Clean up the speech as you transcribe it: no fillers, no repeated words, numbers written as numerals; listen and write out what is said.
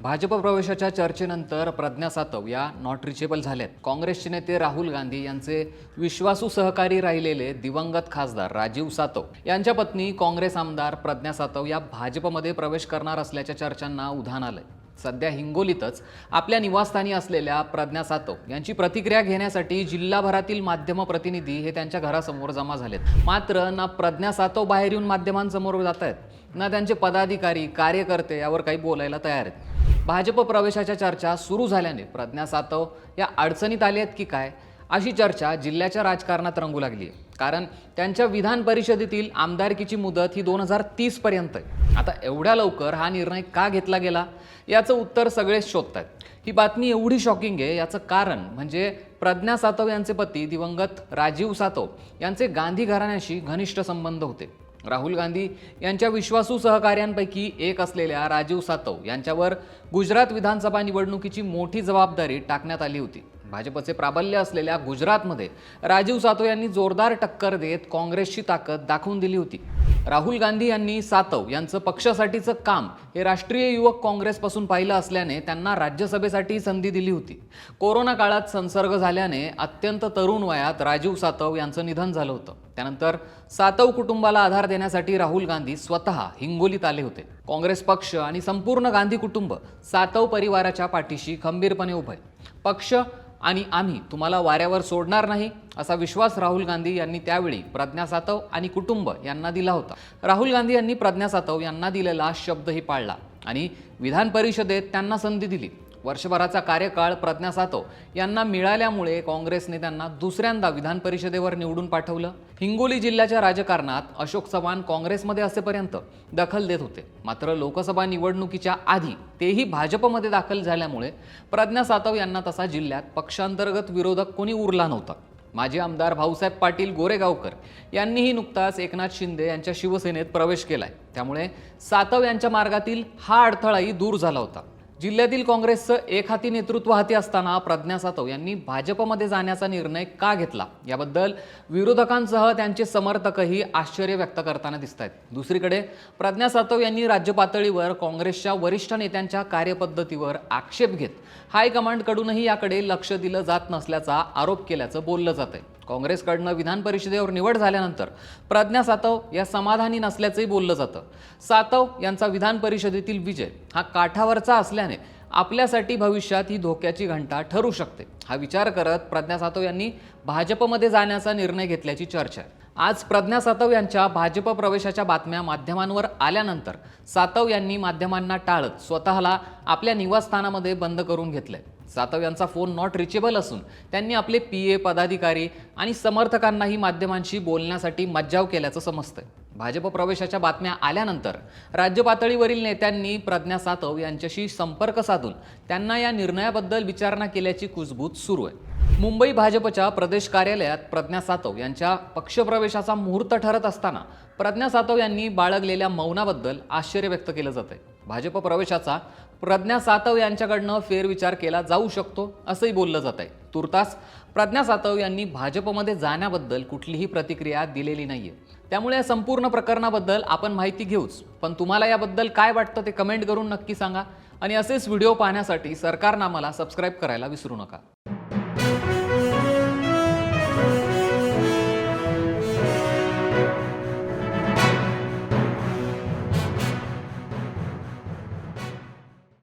भाजप प्रवेशाच्या चर्चेनंतर प्रज्ञा सातव या नॉट रिचेबल झाल्यात। काँग्रेसचे नेते राहुल गांधी यांचे विश्वासू सहकारी राहिलेले दिवंगत खासदार राजीव सातव यांच्या पत्नी काँग्रेस आमदार प्रज्ञा सातव या भाजपमध्ये प्रवेश करणार असल्याच्या चर्चांना उधाण आलंय। सध्या हिंगोलीतच आपल्या निवासस्थानी असलेल्या प्रज्ञा सातव यांची प्रतिक्रिया घेण्यासाठी जिल्हाभरातील माध्यम प्रतिनिधी हे त्यांच्या घरासमोर जमा झालेत। मात्र ना प्रज्ञा सातव बाहेर येऊन माध्यमांसमोर जात आहेत ना त्यांचे पदाधिकारी कार्यकर्ते यावर काही बोलायला तयार आहेत। भाजप प्रवेशाच्या चर्चा सुरू झाल्याने प्रज्ञा सातव या अडचणीत आले आहेत की काय अशी चर्चा जिल्ह्याच्या राजकारणात रंगू लागली आहे। कारण त्यांच्या विधान परिषदेतील आमदारकीची मुदत ही 2030 पर्यंत आहे। आता एवढ्या लवकर हा निर्णय का घेतला गेला याचं उत्तर सगळेच शोधतात। ही बातमी एवढी शॉकिंग आहे याचं कारण म्हणजे प्रज्ञा सातव यांचे पती दिवंगत राजीव सातव यांचे गांधी घराण्याशी घनिष्ठ संबंध होते। राहुल गांधी यांच्या विश्वासू सहकार्यांपैकी एक असलेल्या राजीव सातव यांच्यावर गुजरात विधानसभा निवडणुकीची मोठी जबाबदारी टाकण्यात आली होती। भाजपचे प्राबल्य असलेल्या गुजरातमध्ये राजीव सातव यांनी जोरदार टक्कर देत काँग्रेसची ताकद दाखवून दिली होती। राहुल गांधी यांनी सातव यांचं पक्षासाठीचं काम हे राष्ट्रीय युवक काँग्रेसपासून पाहिलं असल्याने त्यांना राज्यसभेसाठी संधी दिली होती। कोरोना काळात संसर्ग झाल्याने अत्यंत तरुण वयात राजीव सातव यांचं निधन झालं होतं। त्यानंतर सातव कुटुंबाला आधार देण्यासाठी राहुल गांधी स्वतः हिंगोलीत आले होते। काँग्रेस पक्ष आणि संपूर्ण गांधी कुटुंब सातव परिवाराच्या पाठीशी खंबीरपणे उभे। पक्ष आणि आम्ही तुम्हाला वाऱ्यावर सोडणार नाही असा विश्वास राहुल गांधी यांनी त्यावेळी प्रज्ञा सातव आणि कुटुंब यांना दिला होता। राहुल गांधी यांनी प्रज्ञा सातव यांना दिलेला शब्दही पाळला आणि विधान परिषदेत त्यांना संधी दिली। वर्षभराचा कार्यकाळ प्रज्ञा सातव यांना मिळाल्यामुळे काँग्रेसने त्यांना दुसऱ्यांदा विधान परिषदेवर निवडून पाठवलं। हिंगोली जिल्ह्याच्या राजकारणात अशोक चव्हाण काँग्रेसमध्ये असेपर्यंत दखल देत होते। मात्र लोकसभा निवडणुकीच्या आधी तेही भाजपमध्ये दाखल झाल्यामुळे प्रज्ञा सातव यांना तसा जिल्ह्यात पक्षांतर्गत विरोधक कोणी उरला नव्हता। माजी आमदार भाऊसाहेब पाटील गोरेगावकर यांनीही नुकताच एकनाथ शिंदे यांच्या शिवसेनेत प्रवेश केलाय। त्यामुळे सातव यांच्या मार्गातील हा अडथळाही दूर झाला होता। जिल्ह्यातील काँग्रेसचं एकहाती नेतृत्व हाती असताना प्रज्ञा सातव यांनी भाजपमध्ये जाण्याचा निर्णय का घेतला याबद्दल विरोधकांसह त्यांचे समर्थकही आश्चर्य व्यक्त करताना दिसत आहेत। दुसरीकडे प्रज्ञा सातव यांनी राज्य पातळीवर काँग्रेसच्या वरिष्ठ नेत्यांच्या कार्यपद्धतीवर आक्षेप घेत हायकमांडकडूनही याकडे लक्ष दिलं जात नसल्याचा आरोप केल्याचं बोललं जातंय। काँग्रेसकडनं विधान परिषदेवर निवड झाल्यानंतर प्रज्ञा सातव या समाधानी नसल्याचंही बोललं जातं। सातव यांचा विधान परिषदेतील विजय हा काठावरचा असल्याने आपल्यासाठी भविष्यात ही धोक्याची घंटा ठरू शकते हा विचार करत प्रज्ञा सातव यांनी भाजपमध्ये जाण्याचा निर्णय घेतल्याची चर्चा आहे। आज प्रज्ञा सातव यांच्या भाजप प्रवेशाच्या बातम्या माध्यमांवर आल्यानंतर सातव यांनी माध्यमांना टाळत स्वतःला आपल्या निवासस्थानामध्ये बंद करून घेतलंय। सातव यांचा फोन नॉट रिचेबल असून त्यांनी आपले पीए पदाधिकारी आणि समर्थकांनाही माध्यमांशी बोलण्यासाठी मज्जाव केल्याचं समजतंय। भाजप प्रवेशाच्या बातम्या आल्यानंतर राज्य पातळीवरील नेत्यांनी प्रज्ञा सातव यांच्याशी संपर्क साधून त्यांना या निर्णयाबद्दल विचारणा केल्याची कुजबूज सुरू आहे। मुंबई भाजपच्या प्रदेश कार्यालयात प्रज्ञा सातव यांच्या पक्षप्रवेशाचा मुहूर्त ठरत असताना प्रज्ञा सातव यांनी बाळगलेल्या मौनाबद्दल आश्चर्य व्यक्त केलं जातंय। भाजप प्रवेशाचा प्रज्ञा सातव यांच्याकडनं फेरविचार केला जाऊ शकतो असंही बोललं जात आहे। तुर्तास प्रज्ञा सातव यांनी भाजपमध्ये जाण्याबद्दल कुठलीही प्रतिक्रिया दिलेली नाहीये। त्यामुळे या संपूर्ण प्रकरणाबद्दल आपण माहिती घेऊच, पण तुम्हाला याबद्दल काय वाटतं ते कमेंट करून नक्की सांगा आणि असेच व्हिडिओ पाहण्यासाठी सरकारनामाला सबस्क्राईब करायला विसरू नका।